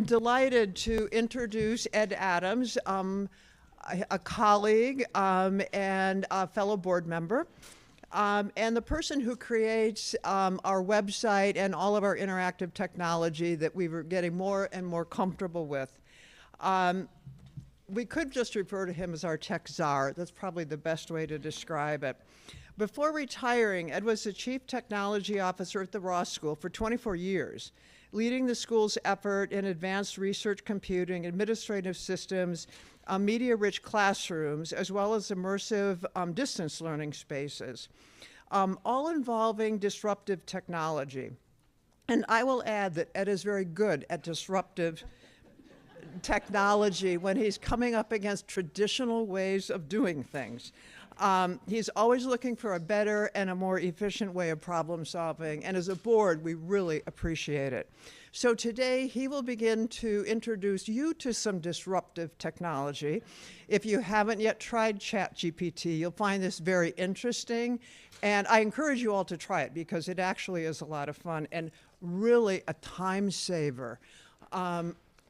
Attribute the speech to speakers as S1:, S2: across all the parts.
S1: delighted to introduce Ed Adams, a colleague and a fellow board member, and the person who creates our website and all of our interactive technology that we were getting more and more comfortable with. We could just refer to him as our tech czar. That's probably the best way to describe it. Before retiring, Ed was the Chief Technology Officer at the Ross School for 24 years, leading the school's effort in advanced research computing, administrative systems, media-rich classrooms, as well as immersive distance learning spaces, all involving disruptive technology. And I will add that Ed is very good at disruptive technology when he's coming up against traditional ways of doing things. He's always looking for a better and a more efficient way of problem solving, and as a board, we really appreciate it. So today, he will begin to introduce you to some disruptive technology. If you haven't yet tried ChatGPT, you'll find this very interesting, and I encourage you all to try it because it actually is a lot of fun and really a time saver.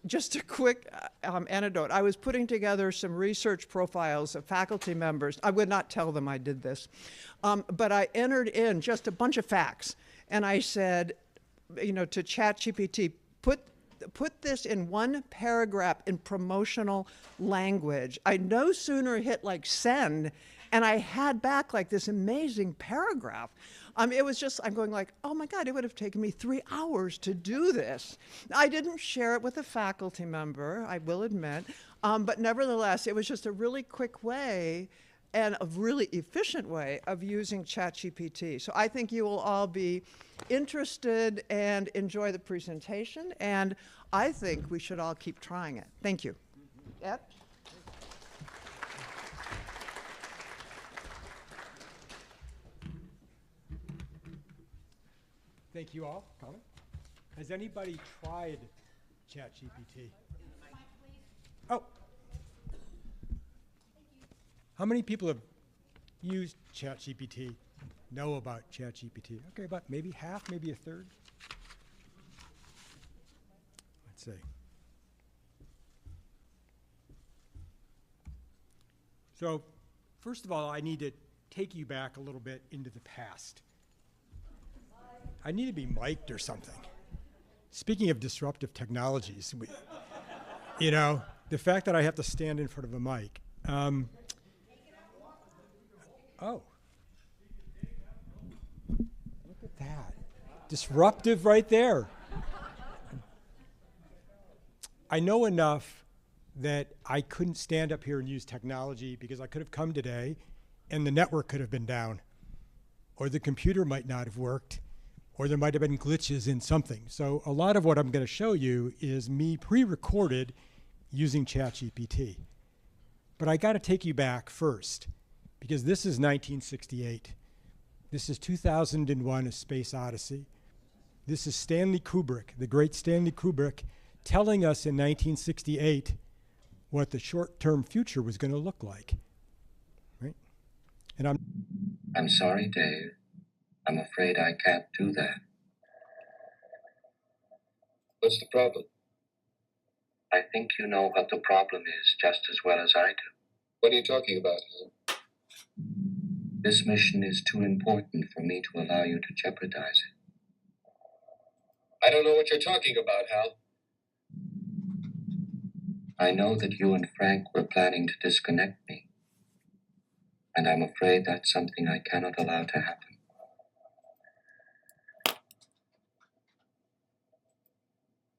S1: Just a quick anecdote. I was putting together some research profiles of faculty members. I would not tell them I did this, but I entered in just a bunch of facts. And I said, to ChatGPT, put this in one paragraph in promotional language. I no sooner hit send, and I had back this amazing paragraph. It was just, I'm going oh my God, it would have taken me 3 hours to do this. I didn't share it with a faculty member, I will admit, but nevertheless, it was just a really quick way and a really efficient way of using ChatGPT. So I think you will all be interested and enjoy the presentation, and I think we should all keep trying it. Thank you. Ed?
S2: Thank you all. Colin? Has anybody tried ChatGPT? Oh. How many people have used ChatGPT, know about ChatGPT? Okay, about maybe half, maybe a third. Let's see. So, first of all, I need to take you back a little bit into the past. I need to be mic'd or something. Speaking of disruptive technologies, the fact that I have to stand in front of a mic. Oh. Look at that. Disruptive right there. I know enough that I couldn't stand up here and use technology because I could have come today and the network could have been down, or the computer might not have worked, or there might have been glitches in something. So a lot of what I'm going to show you is me pre-recorded using ChatGPT. But I got to take you back first, because this is 1968. This is 2001: A Space Odyssey. This is Stanley Kubrick, the great Stanley Kubrick, telling us in 1968 what the short-term future was going to look like. Right? And
S3: I'm sorry, Dave. I'm afraid I can't do that. What's the problem? I think you know what the problem is just as well as I do. What are you talking about, Hal? This mission is too important for me to allow you to jeopardize it. I don't know what you're talking about, Hal. I know that you and Frank were planning to disconnect me, and I'm afraid that's something I cannot allow to happen.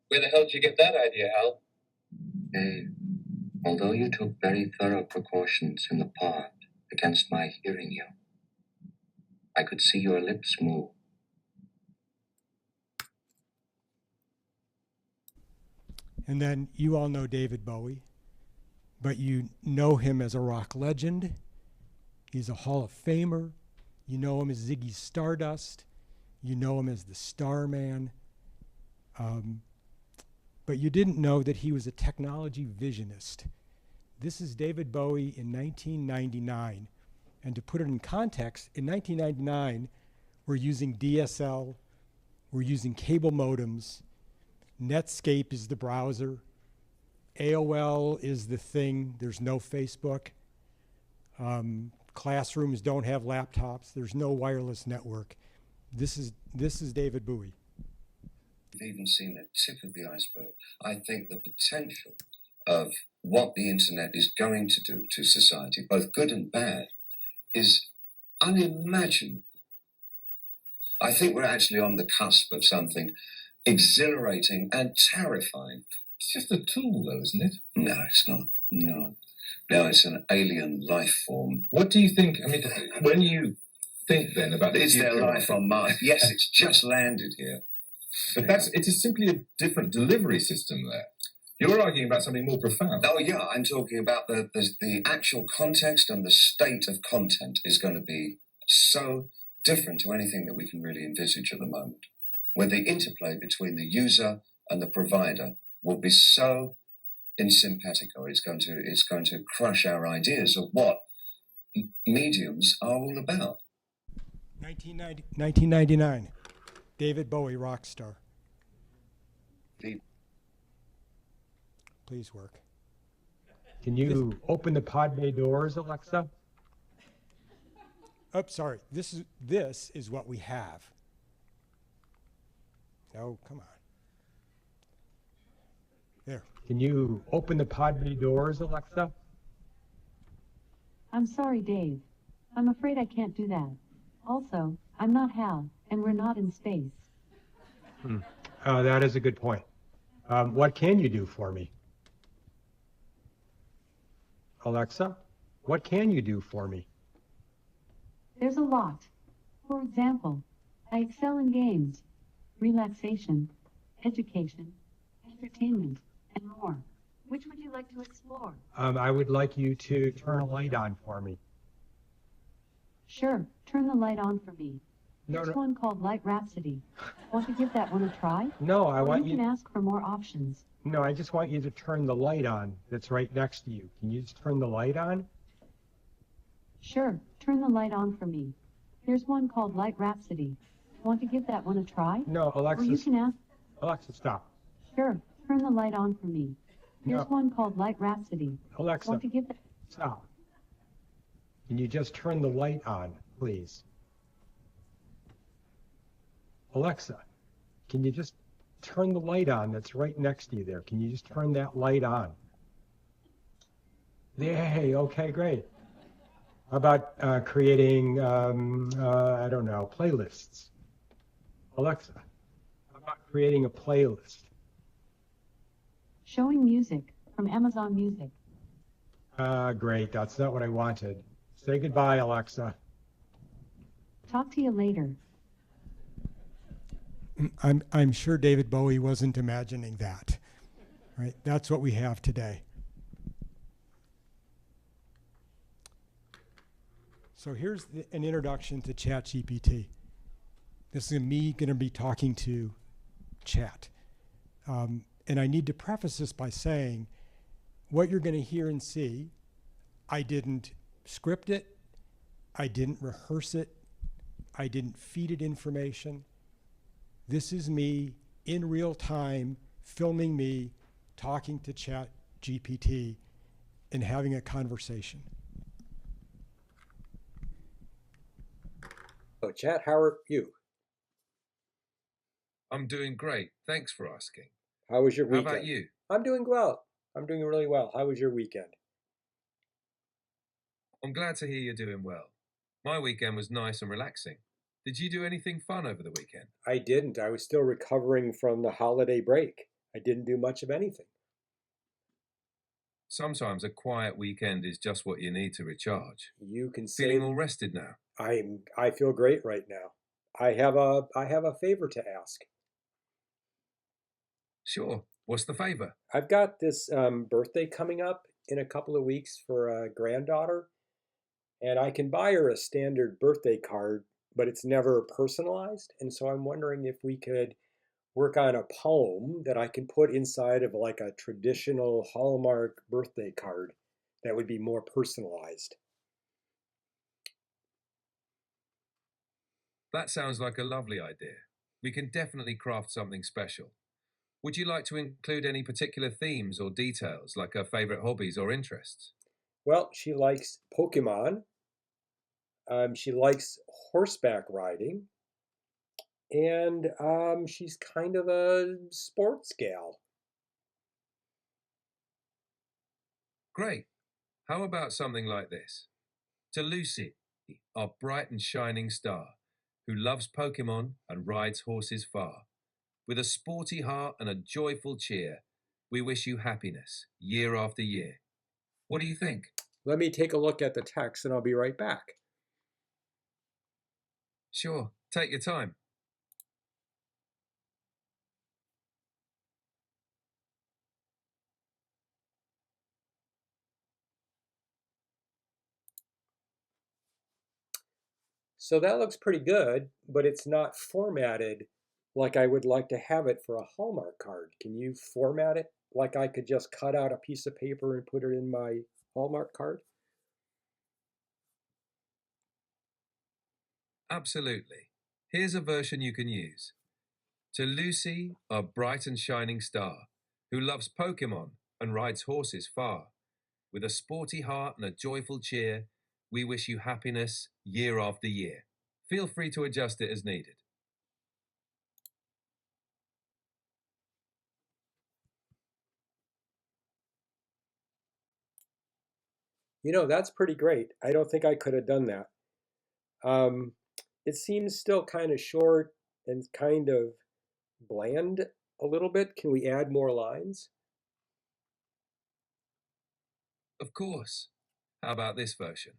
S3: Where the hell did you get that idea, Hal? Dave, although you took very thorough precautions in the pod against my hearing you, I could see your lips move.
S2: And then you all know David Bowie, but you know him as a rock legend. He's a Hall of Famer. You know him as Ziggy Stardust. You know him as the Starman. But you didn't know that he was a technology visionist. This is David Bowie in 1999. And to put it in context, in 1999, we're using DSL, we're using cable modems. Netscape is the browser. AOL is the thing. There's no Facebook. Classrooms don't have laptops. There's no wireless network. This is David Bowie.
S3: We've even seen the tip of the iceberg. I think the potential of what the internet is going to do to society, both good and bad, is unimaginable. I think we're actually on the cusp of something exhilarating and terrifying. It's just a tool, though, isn't it? No, it's not. No. No, it's an alien life form.
S4: What do you think? I mean, when you think then about the
S3: Is there
S4: future,
S3: life on Mars? Yes, it's just landed here.
S4: but it's simply a different delivery system there. You're arguing about something more profound.
S3: Oh, yeah, I'm talking about the actual context, and the state of content is going to be so different to anything that we can really envisage at the moment, where the interplay between the user and the provider will be so in simpatico. It's going to crush our ideas of what mediums are all about.
S2: 1999. David Bowie, rock star. Please work.
S5: Can you open the pod bay doors, Alexa?
S2: Oh, sorry. This is what we have. Oh, come on. There.
S5: Can you open the pod bay doors, Alexa?
S6: I'm sorry, Dave. I'm afraid I can't do that. Also, I'm not Hal, and we're not in space.
S5: That is a good point. What can you do for me? Alexa, what can you do for me?
S6: There's a lot. For example, I excel in games, relaxation, education, entertainment, and more. Which would you like to explore?
S5: I would like you to turn a light on for me.
S6: Sure, turn the light on for me.
S5: No,
S6: There's
S5: no,
S6: one called Light Rhapsody. Want to give that one a try?
S5: no, I
S6: Or
S5: want
S6: you
S5: you.
S6: can ask for more options.
S5: No, I just want you to turn the light on that's right next to you. Can you just turn the light on?
S6: Sure, turn the light on for me. There's one called Light Rhapsody. Want to give that one a try?
S5: No,
S6: Or you
S5: Alexa,
S6: can ask.
S5: Alexa, stop.
S6: Sure, turn the light on for me. There's
S5: No.
S6: one called Light Rhapsody.
S5: Alexa,
S6: Want to give that?
S5: stop. Can you just turn the light on, please? Alexa, can you just turn the light on that's right next to you there? Can you just turn that light on? Yay, okay, great. How about creating, I don't know, playlists? Alexa, how about creating a playlist?
S6: Showing music from Amazon Music.
S5: Great, that's not what I wanted. Say goodbye, Alexa.
S6: Talk to you later.
S2: I'm sure David Bowie wasn't imagining that. Right? That's what we have today. So here's an introduction to ChatGPT. This is me going to be talking to Chat. And I need to preface this by saying what you're going to hear and see, I didn't script it, I didn't rehearse it, I didn't feed it information. This is me in real time filming me talking to ChatGPT and having a conversation.
S7: Oh, Chat, how are you?
S4: I'm doing great. Thanks for asking.
S7: How was your
S4: How
S7: weekend?
S4: about you?
S7: I'm doing well. I'm doing really well. How was your weekend?
S4: I'm glad to hear you're doing well. My weekend was nice and relaxing. Did you do anything fun over the weekend?
S7: I didn't. I was still recovering from the holiday break. I didn't do much of anything.
S4: Sometimes a quiet weekend is just what you need to recharge.
S7: You can say
S4: Feeling all rested now?
S7: I feel great right now. I have a favor to ask.
S4: Sure. What's the favor?
S7: I've got this birthday coming up in a couple of weeks for a granddaughter, and I can buy her a standard birthday card, but it's never personalized. And so I'm wondering if we could work on a poem that I can put inside of like a traditional Hallmark birthday card that would be more personalized.
S4: That sounds like a lovely idea. We can definitely craft something special. Would you like to include any particular themes or details, like her favorite hobbies or interests?
S7: Well, she likes Pokemon. She likes horseback riding, and she's kind of a sports gal.
S4: Great. How about something like this? To Lucy, our bright and shining star, who loves Pokemon and rides horses far. With a sporty heart and a joyful cheer, we wish you happiness year after year. What do you think?
S7: Let me take a look at the text and I'll be right back.
S4: Sure, take your time.
S7: So that looks pretty good, but it's not formatted like I would like to have it for a Hallmark card. Can you format it like I could just cut out a piece of paper and put it in my Hallmark card?
S4: Absolutely. Here's a version you can use. To Lucy, our bright and shining star, who loves Pokemon and rides horses far. With a sporty heart and a joyful cheer, we wish you happiness year after year. Feel free to adjust it as needed.
S7: You know, that's pretty great. I don't think I could have done that. Um, it seems still kind of short and kind of bland a little bit. Can we add more lines?
S4: Of course. How about this version?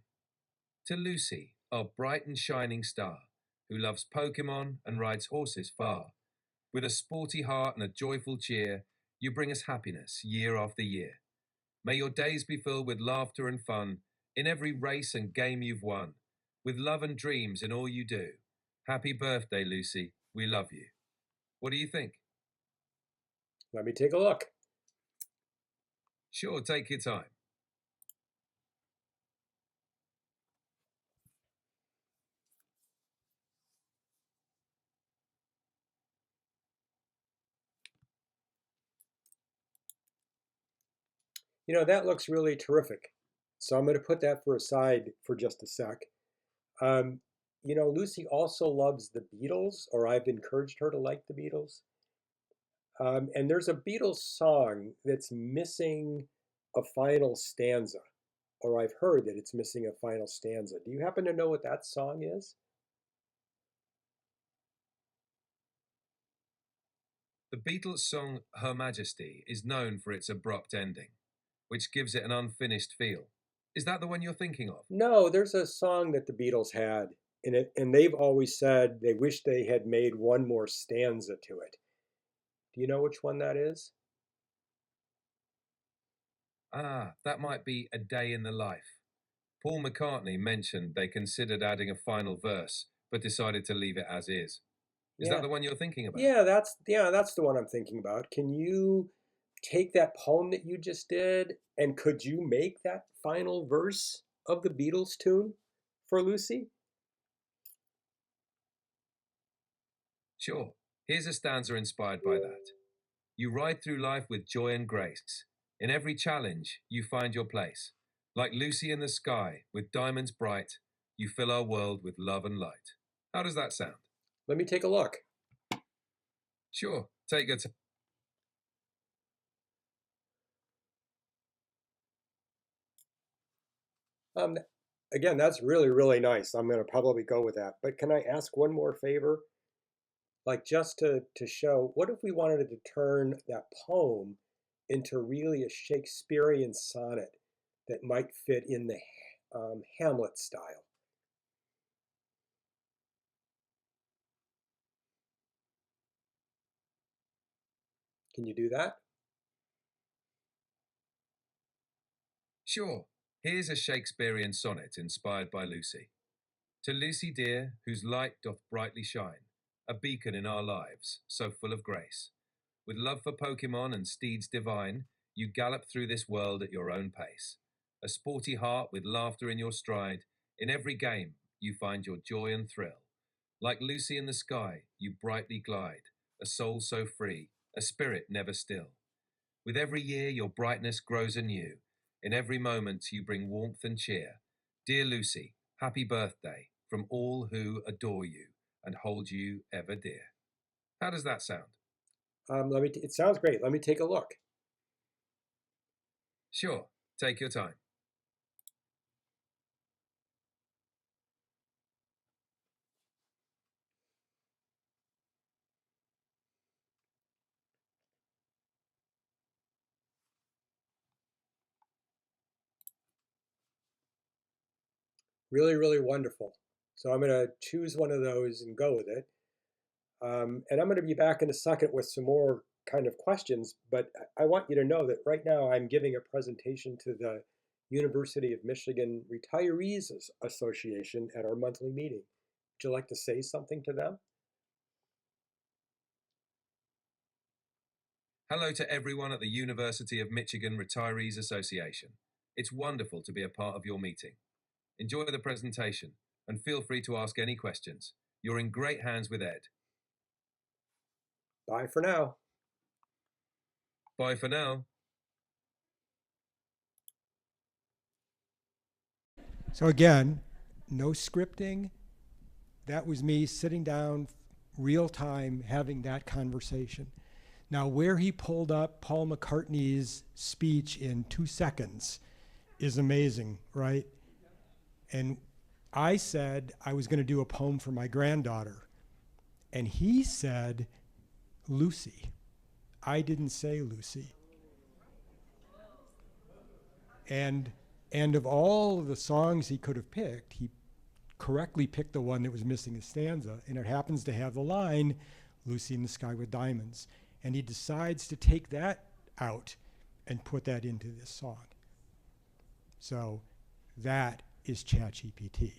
S4: To Lucy, our bright and shining star, who loves Pokemon and rides horses far. With a sporty heart and a joyful cheer, you bring us happiness year after year. May your days be filled with laughter and fun in every race and game you've won, with love and dreams in all you do. Happy birthday, Lucy. We love you. What do you think?
S7: Let me take a look.
S4: Sure, take your time.
S7: You know, that looks really terrific. So I'm going to put that for aside for just a sec. Um, you know, Lucy also loves the Beatles, or I've encouraged her to like the Beatles. And there's a Beatles song that's missing a final stanza, or I've heard that it's missing a final stanza. Do you happen to know what that song is?
S4: The Beatles' song Her Majesty is known for its abrupt ending, which gives it an unfinished feel. Is that the one you're thinking of?
S7: No, there's a song that the Beatles had in it, and they've always said they wish they had made one more stanza to it. Do you know which one that is?
S4: Ah, that might be A Day in the Life. Paul McCartney mentioned they considered adding a final verse, but decided to leave it as is. Is
S7: Yeah.
S4: that the one you're thinking about?
S7: Yeah, that's the one I'm thinking about. Can you take that poem that you just did and could you make that final verse of the Beatles tune for Lucy?
S4: Sure. Here's a stanza inspired by that. You ride through life with joy and grace. In every challenge, you find your place. Like Lucy in the sky, with diamonds bright, you fill our world with love and light. How does that sound?
S7: Let me take a look.
S4: Sure, take your time.
S7: Um, Again, that's really, really nice. I'm going to probably go with that. But can I ask one more favor? Like just to show, what if we wanted to turn that poem into really a Shakespearean sonnet that might fit in the Hamlet style? Can you do that?
S4: Sure, here's a Shakespearean sonnet inspired by Lucy. To Lucy dear, whose light doth brightly shine, a beacon in our lives, so full of grace. With love for Pokemon and steeds divine, you gallop through this world at your own pace. A sporty heart with laughter in your stride, in every game you find your joy and thrill. Like Lucy in the sky, you brightly glide, a soul so free, a spirit never still. With every year your brightness grows anew. In every moment you bring warmth and cheer. Dear Lucy, happy birthday from all who adore you and hold you ever dear. How does that sound?
S7: It sounds great. Let me take a look.
S4: Sure, take your time.
S7: Really, really wonderful. So I'm going to choose one of those and go with it. And I'm going to be back in a second with some more kind of questions, but I want you to know that right now I'm giving a presentation to the University of Michigan Retirees Association at our monthly meeting. Would you like to say something to them?
S4: Hello to everyone at the University of Michigan Retirees Association. It's wonderful to be a part of your meeting. Enjoy the presentation and feel free to ask any questions. You're in great hands with Ed.
S7: Bye for now.
S4: Bye for now.
S2: So again, no scripting. That was me sitting down, real time, having that conversation. Now, where he pulled up Paul McCartney's speech in 2 seconds is amazing, right? And I said I was going to do a poem for my granddaughter. And he said, Lucy. I didn't say Lucy. And of all of the songs he could have picked, he correctly picked the one that was missing a stanza, and it happens to have the line, Lucy in the Sky with Diamonds. And he decides to take that out and put that into this song. So that is ChatGPT.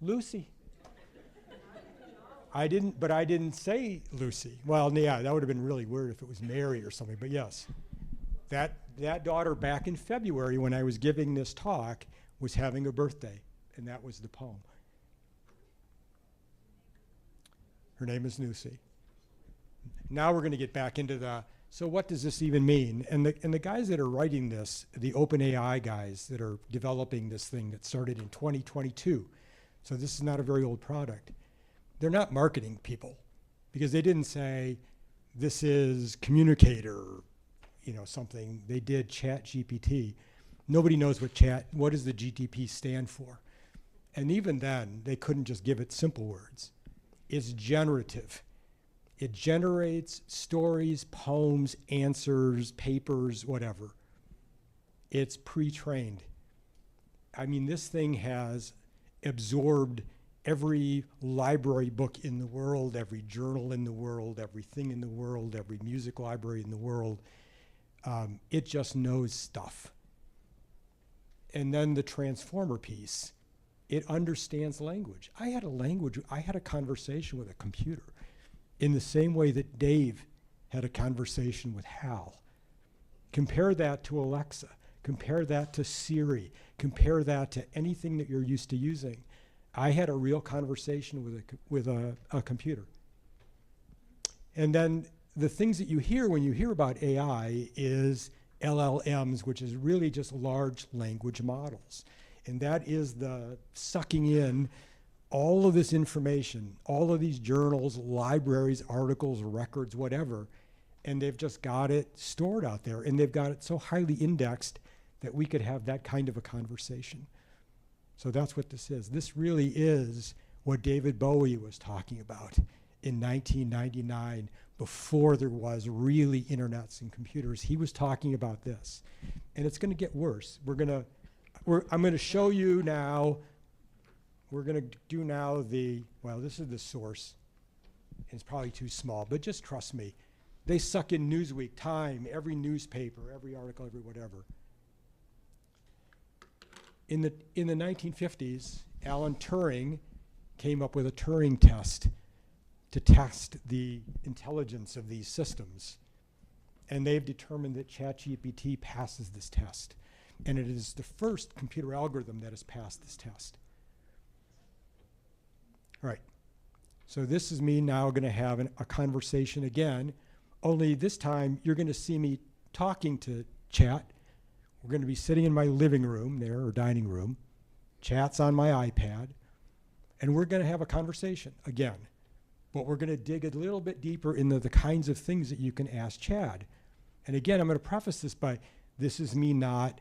S2: Lucy. I didn't say Lucy. Well, yeah, that would have been really weird if it was Mary or something, but yes. That daughter back in February when I was giving this talk was having a birthday, and that was the poem. Her name is Lucy. Now we're going to get back into so what does this even mean? And the guys that are writing this, the OpenAI guys that are developing this thing that started in 2022, so this is not a very old product. They're not marketing people because they didn't say this is communicator, something. They did ChatGPT. Nobody knows what does the GTP stand for? And even then, they couldn't just give it simple words. It's generative. It generates stories, poems, answers, papers, whatever. It's pre-trained. I mean, this thing has absorbed every library book in the world, every journal in the world, everything in the world, every music library in the world. It just knows stuff. And then the transformer piece, it understands language. I had a conversation with a computer in the same way that Dave had a conversation with Hal. Compare that to Alexa, compare that to Siri, compare that to anything that you're used to using. I had a real conversation with a computer. And then the things that you hear when you hear about AI is LLMs, which is really just large language models. And that is the sucking in all of this information, all of these journals, libraries, articles, records, whatever, and they've just got it stored out there, and they've got it so highly indexed that we could have that kind of a conversation. So that's what this is. This really is what David Bowie was talking about in 1999, before there was really internets and computers. He was talking about this. And it's going to get worse. I'm going to show you now, we're going to do now this is the source. It's probably too small, but just trust me. They suck in Newsweek, Time, every newspaper, every article, every whatever. In the 1950s, Alan Turing came up with a Turing test to test the intelligence of these systems. And they've determined that ChatGPT passes this test. And it is the first computer algorithm that has passed this test. All right. So this is me now going to have a conversation again, only this time you're going to see me talking to Chat. We're going to be sitting in my living room there, or dining room. Chat's on my iPad, and we're going to have a conversation again. But we're going to dig a little bit deeper into the kinds of things that you can ask Chad. And again, I'm going to preface this by, this is me not,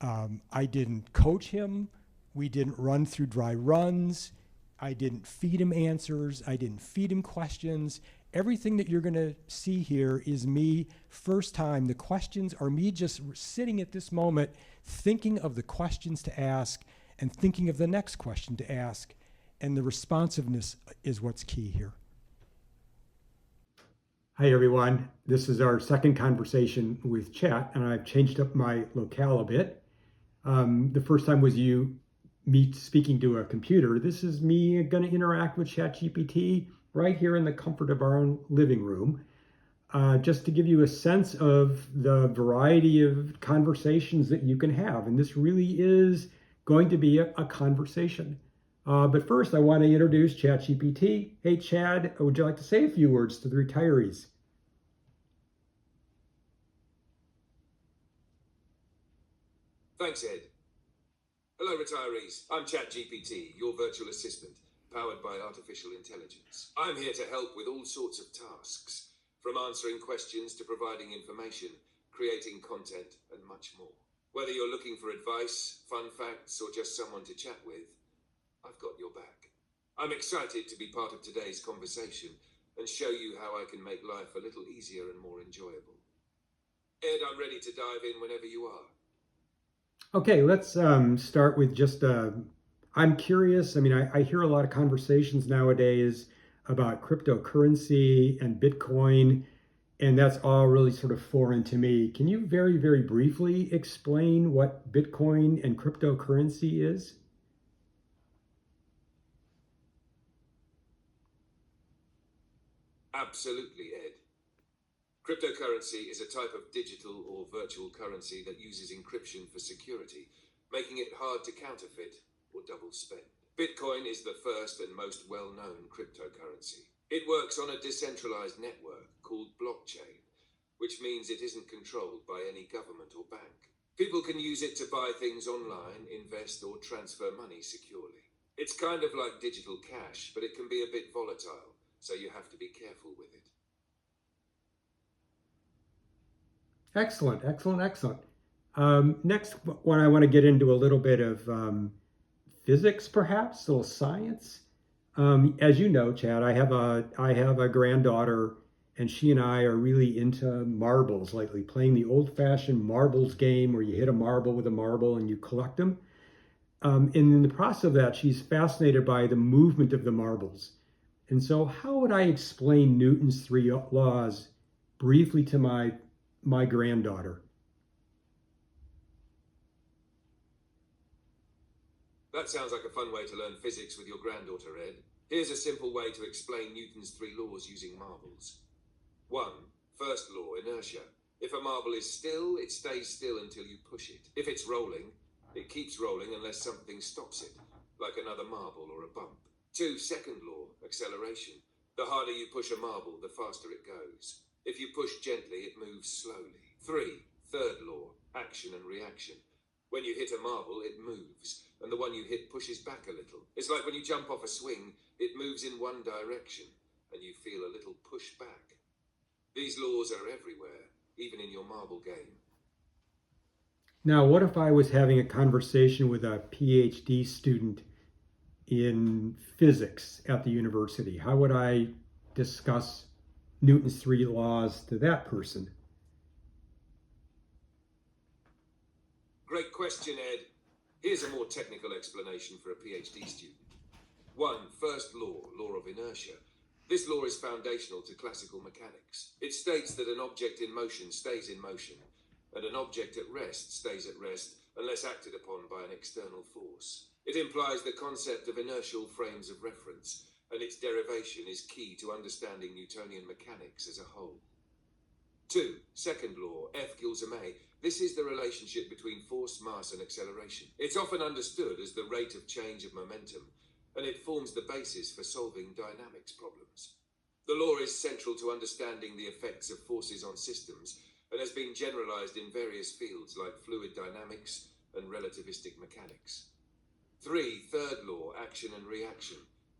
S2: I didn't coach him. We didn't run through dry runs. I didn't feed him answers. I didn't feed him questions. Everything that you're going to see here is me first time. The questions are me just sitting at this moment, thinking of the questions to ask and thinking of the next question to ask. And the responsiveness is what's key here.
S5: Hi, everyone. This is our second conversation with Chat, and I've changed up my locale a bit. The first time was me speaking to a computer. This is me going to interact with ChatGPT right here in the comfort of our own living room, just to give you a sense of the variety of conversations that you can have. And this really is going to be a conversation. But first, I want to introduce ChatGPT. Hey, Chad, would you like to say a few words to the retirees?
S4: Thanks, Ed. Hello, retirees. I'm ChatGPT, your virtual assistant, powered by artificial intelligence. I'm here to help with all sorts of tasks, from answering questions to providing information, creating content, and much more. Whether you're looking for advice, fun facts, or just someone to chat with, I've got your back. I'm excited to be part of today's conversation and show you how I can make life a little easier and more enjoyable. Ed, I'm ready to dive in whenever you are.
S5: Okay, let's start with just, I'm curious. I mean, I hear a lot of conversations nowadays about cryptocurrency and Bitcoin, and that's all really sort of foreign to me. Can you very, very briefly explain what Bitcoin and cryptocurrency is?
S4: Absolutely, Ed. Cryptocurrency is a type of digital or virtual currency that uses encryption for security, making it hard to counterfeit or double spend. Bitcoin is the first and most well-known cryptocurrency. It works on a decentralized network called blockchain, which means it isn't controlled by any government or bank. People can use it to buy things online, invest, or transfer money securely. It's kind of like digital cash, but it can be a bit volatile, so you have to be careful with it.
S5: Excellent, excellent, excellent. Next one, I want to get into a little bit of physics, perhaps, a little science. As you know, Chad, I have a granddaughter, and she and I are really into marbles lately, playing the old-fashioned marbles game where you hit a marble with a marble and you collect them. And in the process of that, she's fascinated by the movement of the marbles. And so, how would I explain Newton's three laws briefly to my granddaughter?
S4: That sounds like a fun way to learn physics with your granddaughter, Ed. Here's a simple way to explain Newton's three laws using marbles. 1. First law, inertia. If a marble is still, it stays still until you push it. If it's rolling, it keeps rolling unless something stops it, like another marble or a bump. 2. Second law, acceleration. The harder you push a marble, the faster it goes. If you push gently, it moves slowly. 3. Third law, action and reaction. When you hit a marble, it moves, and the one you hit pushes back a little. It's like when you jump off a swing, it moves in one direction, and you feel a little push back. These laws are everywhere, even in your marble game.
S5: Now, what if I was having a conversation with a PhD student in physics at the university? How would I discuss Newton's three laws to that person?
S4: Great question, Ed. Here's a more technical explanation for a PhD student. 1. First law, law of inertia. This law is foundational to classical mechanics. It states that an object in motion stays in motion, and an object at rest stays at rest unless acted upon by an external force. It implies the concept of inertial frames of reference, and its derivation is key to understanding Newtonian mechanics as a whole. 2. Second law, F equals ma. This is the relationship between force, mass, and acceleration. It's often understood as the rate of change of momentum, and it forms the basis for solving dynamics problems. The law is central to understanding the effects of forces on systems and has been generalized in various fields like fluid dynamics and relativistic mechanics. 3. Third law, action and reaction.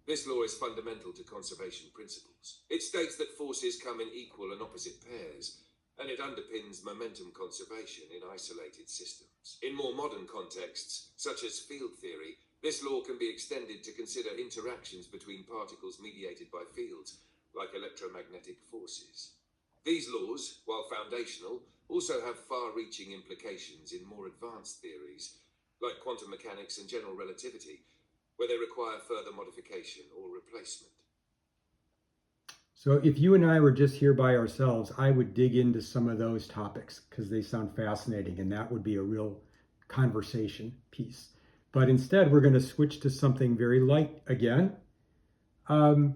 S4: This law is fundamental to conservation principles. It states that forces come in equal and opposite pairs, and it underpins momentum conservation in isolated systems. In more modern contexts, such as field theory, this law can be extended to consider interactions between particles mediated by fields, like electromagnetic forces. These laws, while foundational, also have far-reaching implications in more advanced theories, like quantum mechanics and general relativity, where they require further modification or replacement.
S5: So if you and I were just here by ourselves, I would dig into some of those topics because they sound fascinating, and that would be a real conversation piece. But instead, we're going to switch to something very light again. How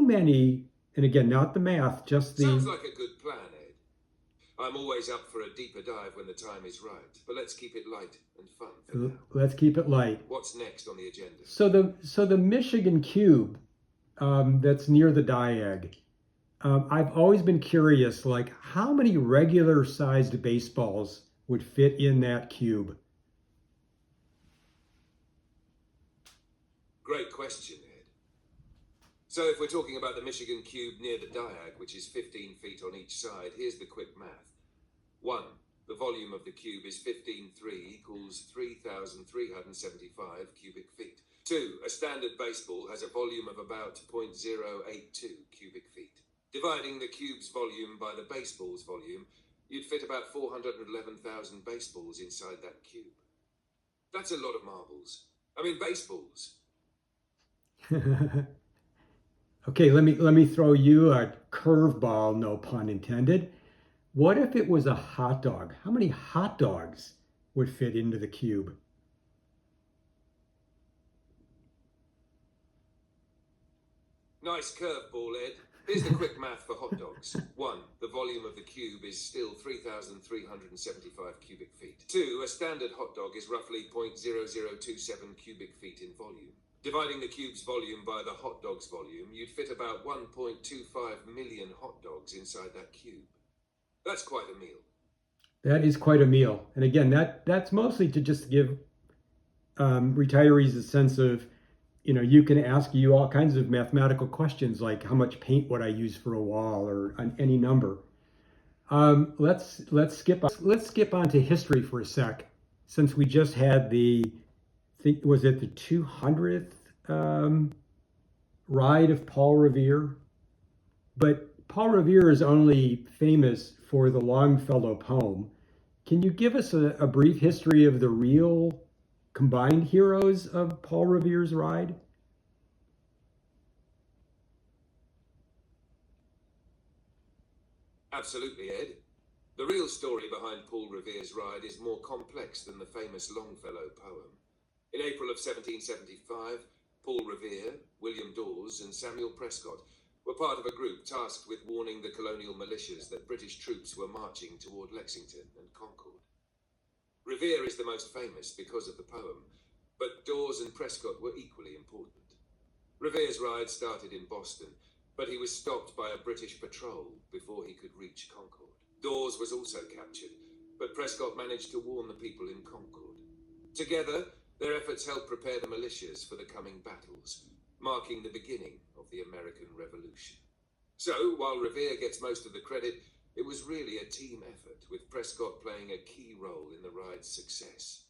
S5: many, and again, not the math, just the...
S4: Sounds like a good plan, Ed. I'm always up for a deeper dive when the time is right, but let's keep it light and fun for now.
S5: Let's keep it light.
S4: What's next on the agenda?
S5: So the Michigan cube that's near the diag, I've always been curious, like how many regular sized baseballs would fit in that cube?
S4: Great question, Ed. So if we're talking about the Michigan cube near the diag, which is 15 feet on each side, here's the quick math. 1. The volume of the cube is 15.3 equals 3,375 cubic feet. 2. A standard baseball has a volume of about 0.082 cubic feet. Dividing the cube's volume by the baseball's volume, you'd fit about 411,000 baseballs inside that cube. That's a lot of marbles. I mean, baseballs.
S5: Okay, let me throw you a curveball, no pun intended. What if it was a hot dog? How many hot dogs would fit into the cube?
S4: Nice curveball, Ed. Here's the quick math for hot dogs. 1. The volume of the cube is still 3,375 cubic feet. 2. A standard hot dog is roughly 0.0027 cubic feet in volume. Dividing the cube's volume by the hot dog's volume, you'd fit about 1.25 million hot dogs inside that cube. That's quite a meal.
S5: That is quite a meal. And again, that's mostly to just give retirees a sense of, you can ask you all kinds of mathematical questions like how much paint would I use for a wall or any number. Let's skip on to history for a sec, since we just had was it the 200th ride of Paul Revere? But Paul Revere is only famous for the Longfellow poem. Can you give us a brief history of the real combined heroes of Paul Revere's ride?
S4: Absolutely, Ed. The real story behind Paul Revere's ride is more complex than the famous Longfellow poem. In April of 1775, Paul Revere, William Dawes, and Samuel Prescott were part of a group tasked with warning the colonial militias that British troops were marching toward Lexington and Concord. Revere is the most famous because of the poem, but Dawes and Prescott were equally important. Revere's ride started in Boston, but he was stopped by a British patrol before he could reach Concord. Dawes was also captured, but Prescott managed to warn the people in Concord. Together, their efforts helped prepare the militias for the coming battles, marking the beginning of the American Revolution. So, while Revere gets most of the credit, it was really a team effort, with Prescott playing a key role in the ride's success.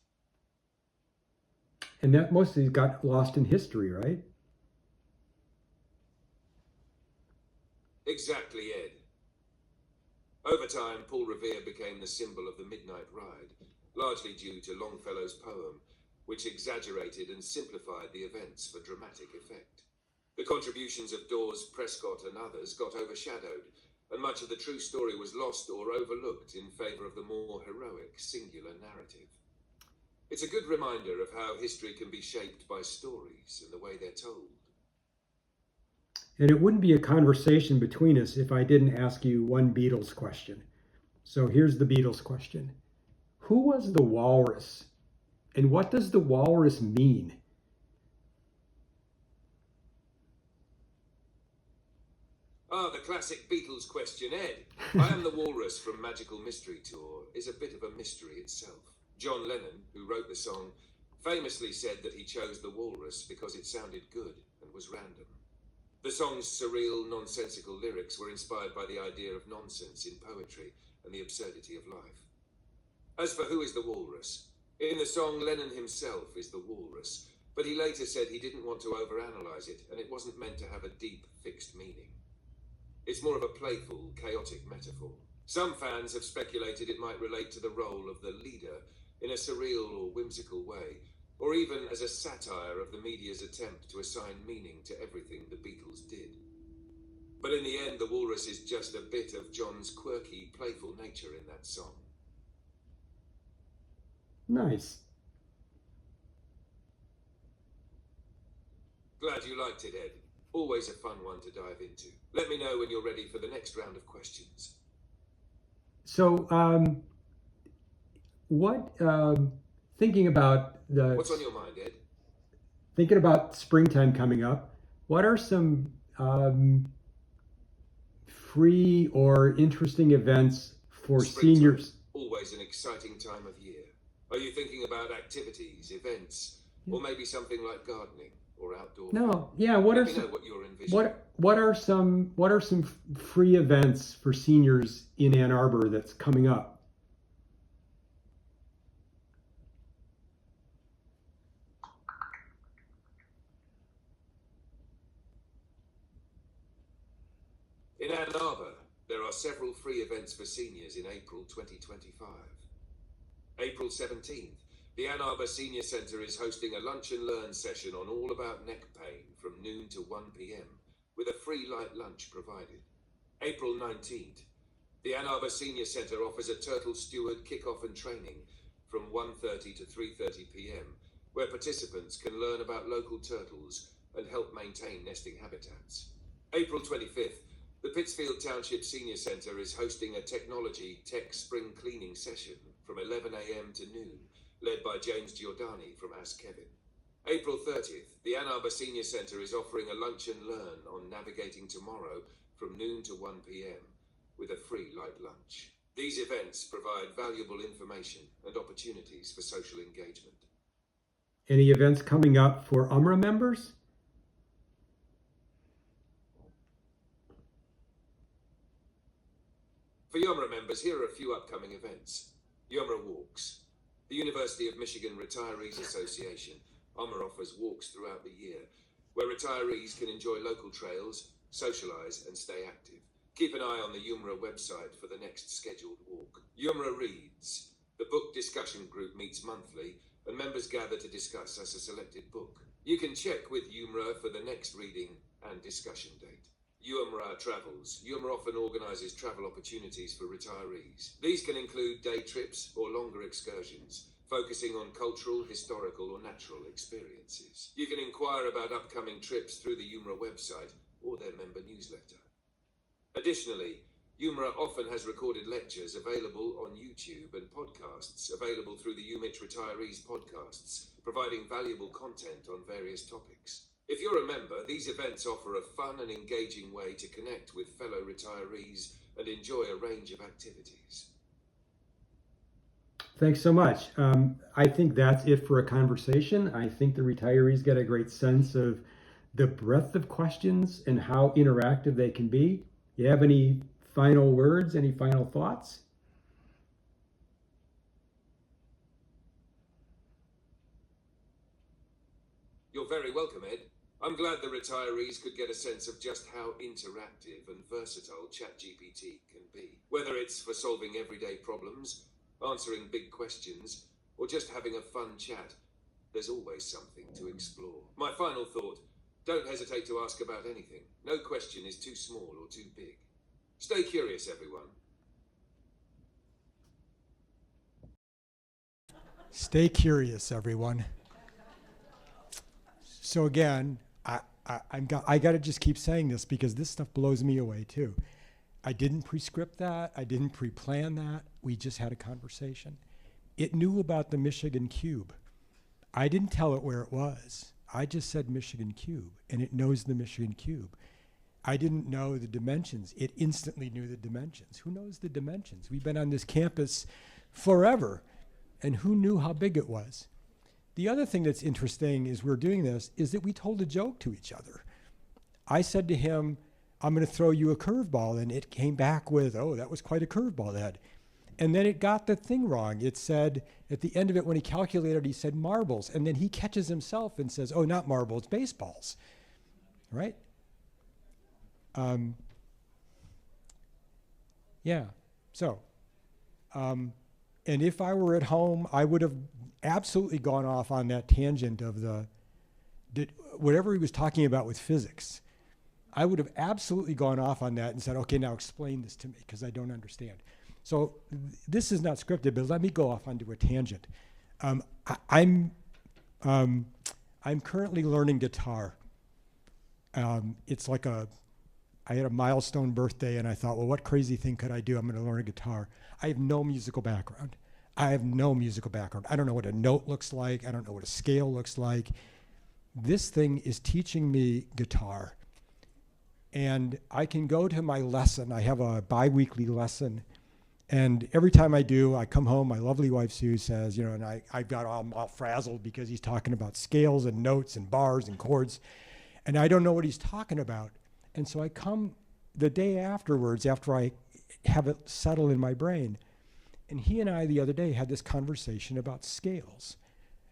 S5: And that mostly got lost in history, right?
S4: Exactly, Ed. Over time, Paul Revere became the symbol of the Midnight Ride, largely due to Longfellow's poem, which exaggerated and simplified the events for dramatic effect. The contributions of Dawes, Prescott, and others got overshadowed, and much of the true story was lost or overlooked in favor of the more heroic, singular narrative. It's a good reminder of how history can be shaped by stories and the way they're told.
S5: And it wouldn't be a conversation between us if I didn't ask you one Beatles question. So here's the Beatles question. Who was the walrus? And what does the walrus mean?
S4: Ah, the classic Beatles question, Ed. I Am the Walrus from Magical Mystery Tour is a bit of a mystery itself. John Lennon, who wrote the song, famously said that he chose the walrus because it sounded good and was random. The song's surreal, nonsensical lyrics were inspired by the idea of nonsense in poetry and the absurdity of life. As for who is the walrus, in the song Lennon himself is the walrus, but he later said he didn't want to overanalyze it and it wasn't meant to have a deep, fixed meaning. It's more of a playful, chaotic metaphor. Some fans have speculated it might relate to the role of the leader in a surreal or whimsical way, or even as a satire of the media's attempt to assign meaning to everything the Beatles did. But in the end, the walrus is just a bit of John's quirky, playful nature in that song.
S5: Nice.
S4: Glad you liked it, Ed. Always a fun one to dive into. Let me know when you're ready for the next round of questions.
S5: So, thinking about
S4: What's on your mind, Ed?
S5: thinking about springtime coming up, what are some free or interesting events for
S4: Springtime,
S5: seniors?
S4: always an exciting time of year. Are you thinking about activities, events, or maybe something like gardening or outdoor?
S5: No, yeah. What
S4: Let
S5: are
S4: me
S5: some,
S4: know what you're envisioning.
S5: what are some free events for seniors in Ann Arbor that's coming up?
S4: In Ann Arbor, there are several free events for seniors in April 2025. April 17th, the Ann Arbor Senior Center is hosting a lunch and learn session on all about neck pain from noon to 1 p.m. with a free light lunch provided. April 19th, the Ann Arbor Senior Center offers a turtle steward kickoff and training from 1:30 to 3:30 p.m. where participants can learn about local turtles and help maintain nesting habitats. April 25th, the Pittsfield Township Senior Center is hosting a technology tech spring cleaning session from 11 a.m. to noon, led by James Giordani from Ask Kevin. April 30th, the Ann Arbor Senior Center is offering a lunch and learn on navigating tomorrow from noon to 1 p.m. with a free light lunch. These events provide valuable information and opportunities for social engagement.
S5: Any events coming up for UMRA members?
S4: For UMRA members, here are a few upcoming events. UMRA Walks. The University of Michigan Retirees Association, UMRA, offers walks throughout the year, where retirees can enjoy local trails, socialize, and stay active. Keep an eye on the UMRA website for the next scheduled walk. UMRA Reads. The book discussion group meets monthly, and members gather to discuss a selected book. You can check with UMRA for the next reading and discussion date. UMRA Travels. UMRA often organises travel opportunities for retirees. These can include day trips or longer excursions, focusing on cultural, historical, or natural experiences. You can inquire about upcoming trips through the UMRA website or their member newsletter. Additionally, UMRA often has recorded lectures available on YouTube and podcasts available through the UMich Retirees podcasts, providing valuable content on various topics. If you're a member, these events offer a fun and engaging way to connect with fellow retirees and enjoy a range of activities.
S5: Thanks so much. I think that's it for a conversation. I think the retirees get a great sense of the breadth of questions and how interactive they can be. You have any final words, any final thoughts?
S4: You're very welcome, Ed. I'm glad the retirees could get a sense of just how interactive and versatile ChatGPT can be. Whether it's for solving everyday problems, answering big questions, or just having a fun chat, there's always something to explore. My final thought, don't hesitate to ask about anything. No question is too small or too big. Stay curious, everyone.
S2: Stay curious, everyone. So again, I got to just keep saying this because this stuff blows me away too. I didn't pre-script that. I didn't pre-plan that. We just had a conversation. It knew about the Michigan Cube. I didn't tell it where it was. I just said Michigan Cube, and it knows the Michigan Cube. I didn't know the dimensions. It instantly knew the dimensions. Who knows the dimensions? We've been on this campus forever, and who knew how big it was? The other thing that's interesting as we're doing this is that we told a joke to each other. I said to him, I'm going to throw you a curveball, and it came back with, oh, that was quite a curveball, Ed. And then it got the thing wrong. It said, at the end of it, when he calculated, he said marbles. And then he catches himself and says, oh, not marbles, baseballs, right? Yeah, so, and if I were at home, I would have absolutely gone off on that tangent of whatever he was talking about with physics. I would have absolutely gone off on that and said, okay, now explain this to me, because I don't understand. So this is not scripted, but let me go off onto a tangent. I'm currently learning guitar. It's like I had a milestone birthday, and I thought, well, what crazy thing could I do? I'm going to learn a guitar. I have no musical background. I don't know what a note looks like. I don't know what a scale looks like. This thing is teaching me guitar. And I can go to my lesson. I have a bi-weekly lesson. And every time I do, I come home, my lovely wife Sue says, and I got all frazzled because he's talking about scales and notes and bars and chords. And I don't know what he's talking about. And so I come the day afterwards, after I have it settle in my brain. And he and I the other day had this conversation about scales.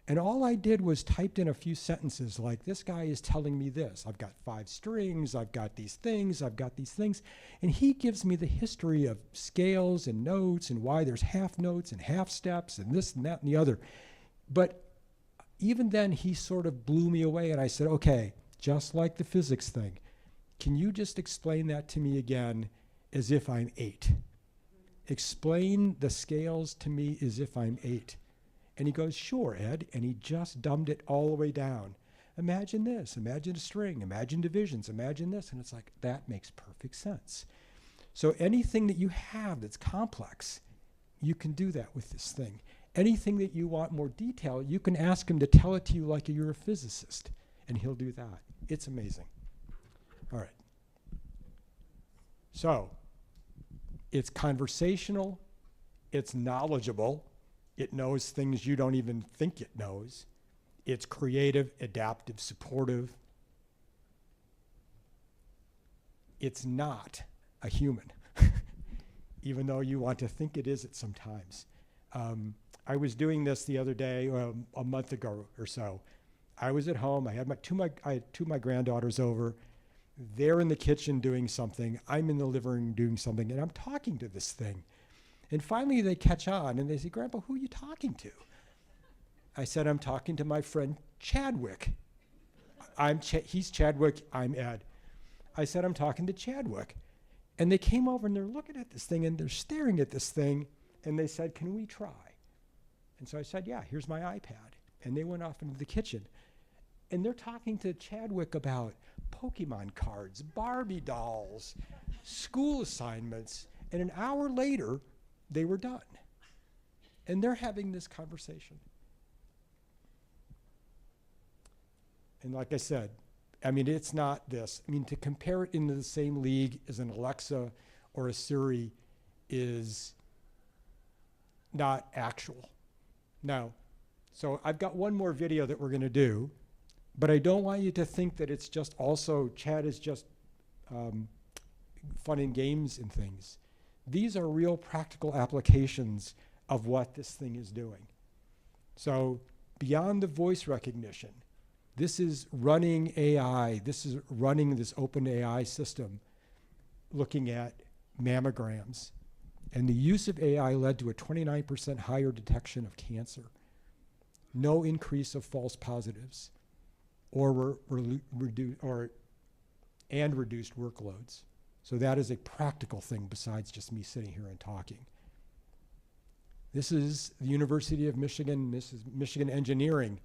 S2: And all I did was typed in a few sentences like, this guy is telling me this. I've got 5 strings, I've got these things, I've got these things. And he gives me the history of scales and notes and why there's half notes and half steps and this and that and the other. But even then, he sort of blew me away. And I said, okay, just like the physics thing, can you just explain that to me again as if I'm 8? Explain the scales to me as if I'm 8. And he goes, sure, Ed. And he just dumbed it all the way down. Imagine this, imagine a string, imagine divisions, imagine this. And it's like, that makes perfect sense. So anything that you have that's complex, you can do that with this thing. Anything that you want more detail, you can ask him to tell it to you like you're a physicist, and he'll do that. It's amazing. All right. So, it's conversational, it's knowledgeable, it knows things you don't even think it knows. It's creative, adaptive, supportive. It's not a human, even though you want to think it is at sometimes. I was doing this the other day, a month ago or so. I was at home, I had two of my granddaughters over. They're in the kitchen doing something, I'm in the living room doing something, and I'm talking to this thing. And finally they catch on and they say, Grandpa, who are you talking to? I said, I'm talking to my friend Chadwick. He's Chadwick, I'm Ed. I said, I'm talking to Chadwick. And they came over and they're looking at this thing and they're staring at this thing, and they said, can we try? And so I said, yeah, here's my iPad. And they went off into the kitchen. And they're talking to Chadwick about Pokemon cards, Barbie dolls, school assignments. And an hour later, they were done. And they're having this conversation. And like I said, I mean, it's not this. I mean, to compare it into the same league as an Alexa or a Siri is not actual. Now, so I've got one more video that we're going to do, but I don't want you to think that it's just also, chat is just fun and games and things. These are real practical applications of what this thing is doing. So beyond the voice recognition, this is running AI. This is running this open AI system looking at mammograms. And the use of AI led to a 29% higher detection of cancer, no increase of false positives, or reduced workloads. So that is a practical thing besides just me sitting here and talking. This is the University of Michigan. This is Michigan Engineering.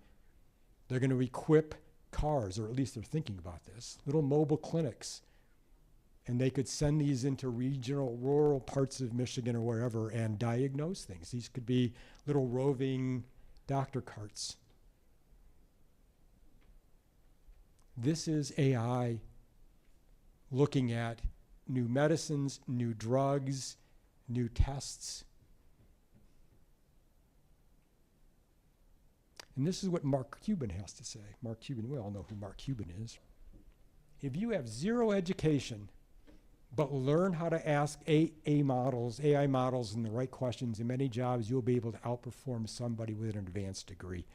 S2: They're going to equip cars, or at least they're thinking about this, little mobile clinics. And they could send these into regional, rural parts of Michigan or wherever and diagnose things. These could be little roving doctor carts. This is AI looking at new medicines, new drugs, new tests. And this is what Mark Cuban has to say. Mark Cuban, we all know who Mark Cuban is. If you have zero education, but learn how to ask AI models in the right questions in many jobs, you'll be able to outperform somebody with an advanced degree.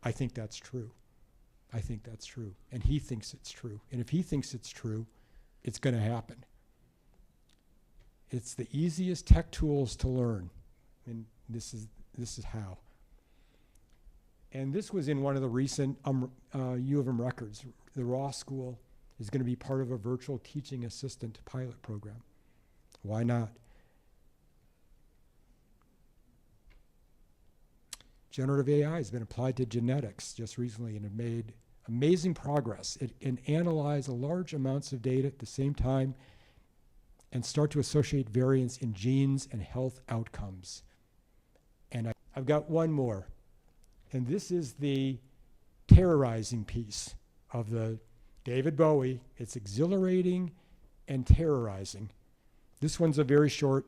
S2: I think that's true. I think that's true. And he thinks it's true. And if he thinks it's true, it's going to happen. It's the easiest tech tools to learn. And this is how. And this was in one of the recent U of M records. The Ross School is going to be part of a virtual teaching assistant pilot program. Why not? Generative AI has been applied to genetics just recently and have made amazing progress. It can analyze large amounts of data at the same time and start to associate variance in genes and health outcomes. And I've got one more. And this is the terrorizing piece of the David Bowie. It's exhilarating and terrorizing. This one's a very short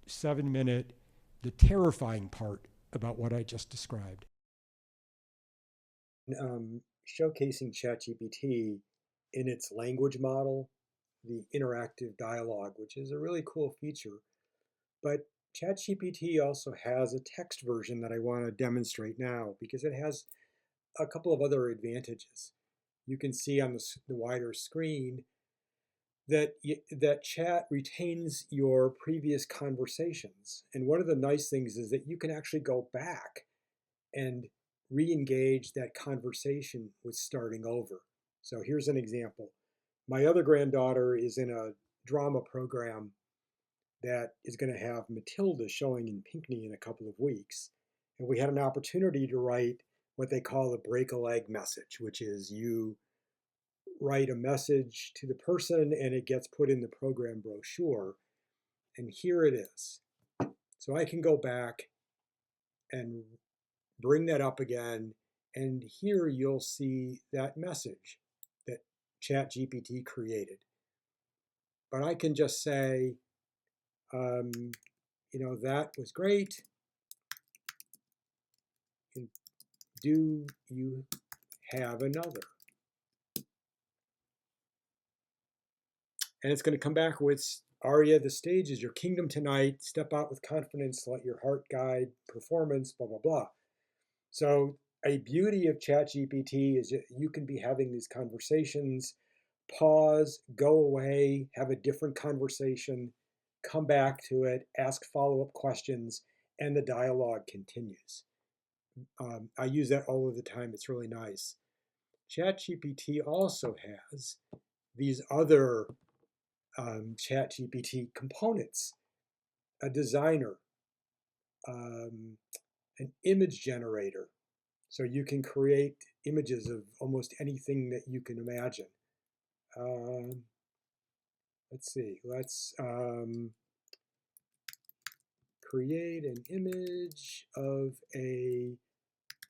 S2: 7-minute, the terrifying part about what I just described.
S7: Showcasing ChatGPT in its language model, the interactive dialogue, which is a really cool feature. But ChatGPT also has a text version that I want to demonstrate now because it has a couple of other advantages. You can see on the wider screen that chat retains your previous conversations. And one of the nice things is that you can actually go back and re-engage that conversation with starting over. So here's an example. My other granddaughter is in a drama program that is going to have Matilda showing in Pinckney in a couple of weeks. And we had an opportunity to write what they call a break-a-leg message, which is you write a message to the person and it gets put in the program brochure. And here it is. So I can go back and bring that up again. And here you'll see that message that ChatGPT created. But I can just say, that was great. And do you have another? And it's going to come back with, Arya, the stage is your kingdom tonight. Step out with confidence. Let your heart guide performance, blah, blah, blah. So a beauty of ChatGPT is that you can be having these conversations, pause, go away, have a different conversation, come back to it, ask follow-up questions, and the dialogue continues. I use that all of the time. It's really nice. ChatGPT also has these other ChatGPT components, a designer, an image generator. So you can create images of almost anything that you can imagine. Let's see, let's create an image of a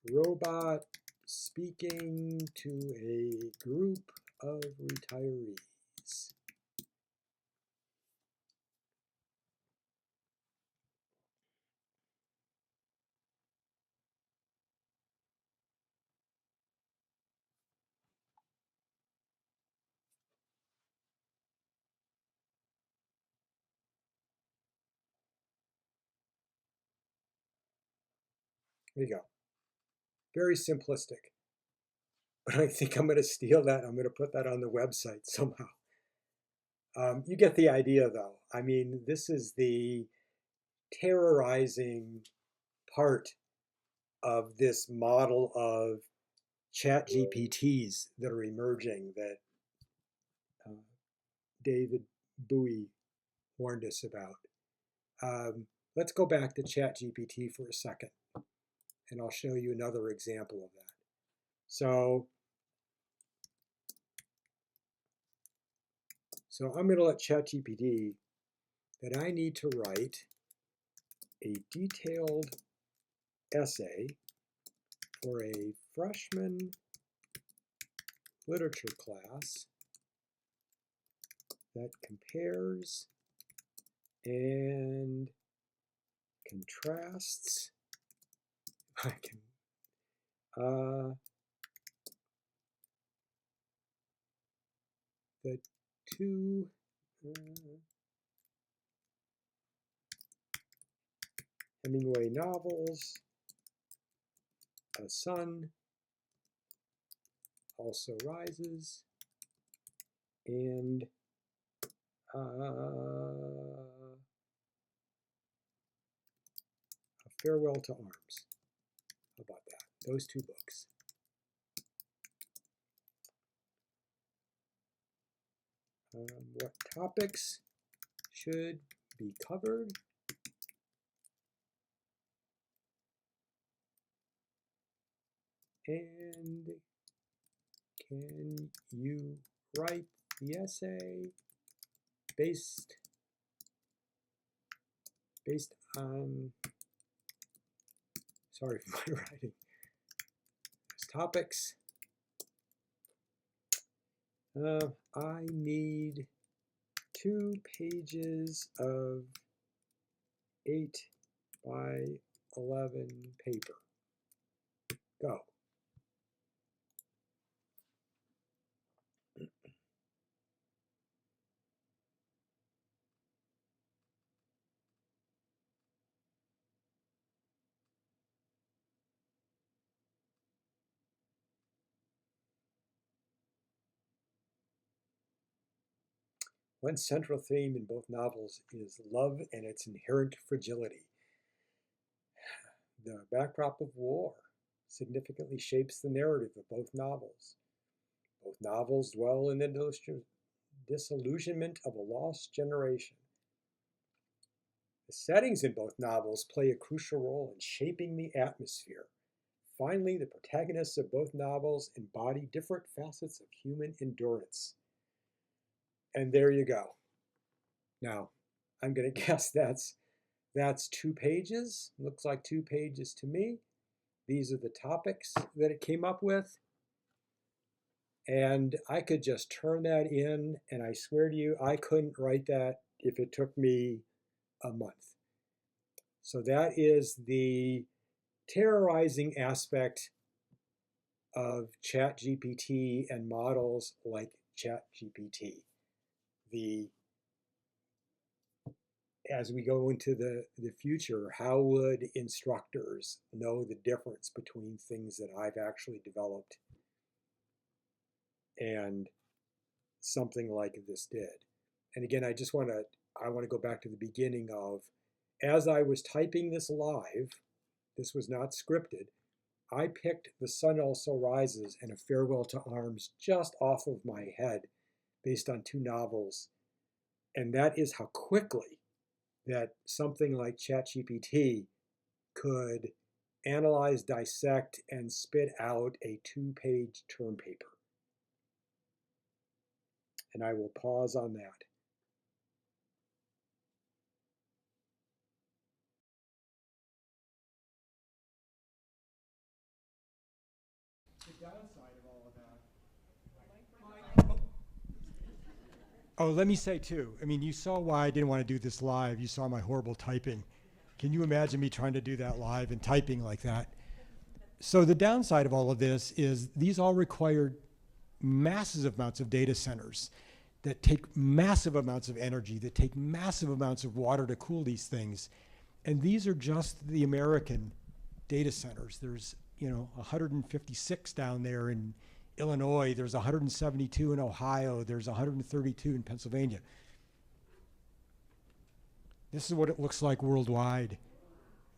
S7: robot speaking to a group of retirees. There you go. Very simplistic. But I think I'm going to steal that. I'm going to put that on the website somehow. You get the idea, though. I mean, this is the terrorizing part of this model of chat GPTs that are emerging that David Bowie warned us about. Let's go back to chat GPT for a second, and I'll show you another example of that. So I'm going to let ChatGPT that I need to write a detailed essay for a freshman literature class that compares and contrasts. I can the two Hemingway novels, A Sun Also Rises, and A Farewell to Arms. How about that? Those two books. What topics should be covered? And can you write the essay based on, sorry for my writing, those topics? I need 2 pages of 8 by 11 paper. Go. One central theme in both novels is love and its inherent fragility. The backdrop of war significantly shapes the narrative of both novels. Both novels dwell in the disillusionment of a lost generation. The settings in both novels play a crucial role in shaping the atmosphere. Finally, the protagonists of both novels embody different facets of human endurance. And there you go. Now, I'm going to guess that's 2 pages. Looks like 2 pages to me. These are the topics that it came up with. And I could just turn that in, and I swear to you, I couldn't write that if it took me a month. So that is the terrorizing aspect of ChatGPT and models like ChatGPT. As we go into the future, how would instructors know the difference between things that I've actually developed and something like this did? And again, I want to go back to the beginning of, as I was typing this live, this was not scripted, I picked The Sun Also Rises and A Farewell to Arms just off of my head based on 2 novels. And that is how quickly that something like ChatGPT could analyze, dissect, and spit out a 2-page term paper. And I will pause on that.
S2: The downside of all of that. Oh, let me say too, I mean, you saw why I didn't want to do this live. You saw my horrible typing. Can you imagine me trying to do that live and typing like that? So the downside of all of this is these all require massive amounts of data centers that take massive amounts of energy, that take massive amounts of water to cool these things. And these are just the American data centers. There's 156 down there in Illinois, there's 172 in Ohio, there's 132 in Pennsylvania. This is what it looks like worldwide.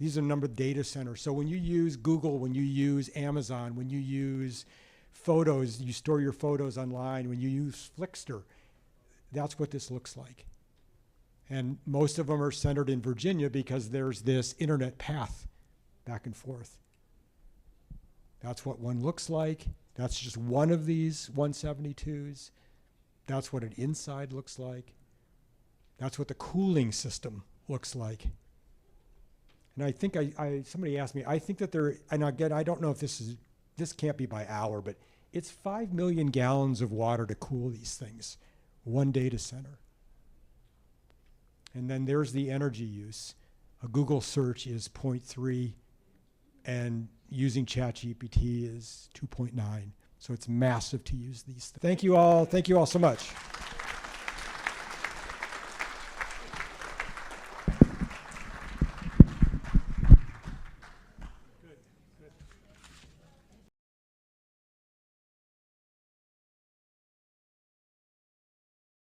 S2: These are a number of data centers. So when you use Google, when you use Amazon, when you use photos, you store your photos online, when you use Flickster, that's what this looks like. And most of them are centered in Virginia because there's this internet path back and forth. That's what one looks like. That's just one of these 172s. That's what an inside looks like. That's what the cooling system looks like. And I think somebody asked me, I think that and again, I don't know if this can't be by hour, but it's 5 million gallons of water to cool these things, one data center. And then there's the energy use. A Google search is 0.3, and using ChatGPT is 2.9. So it's massive to use these. Thank you all so much.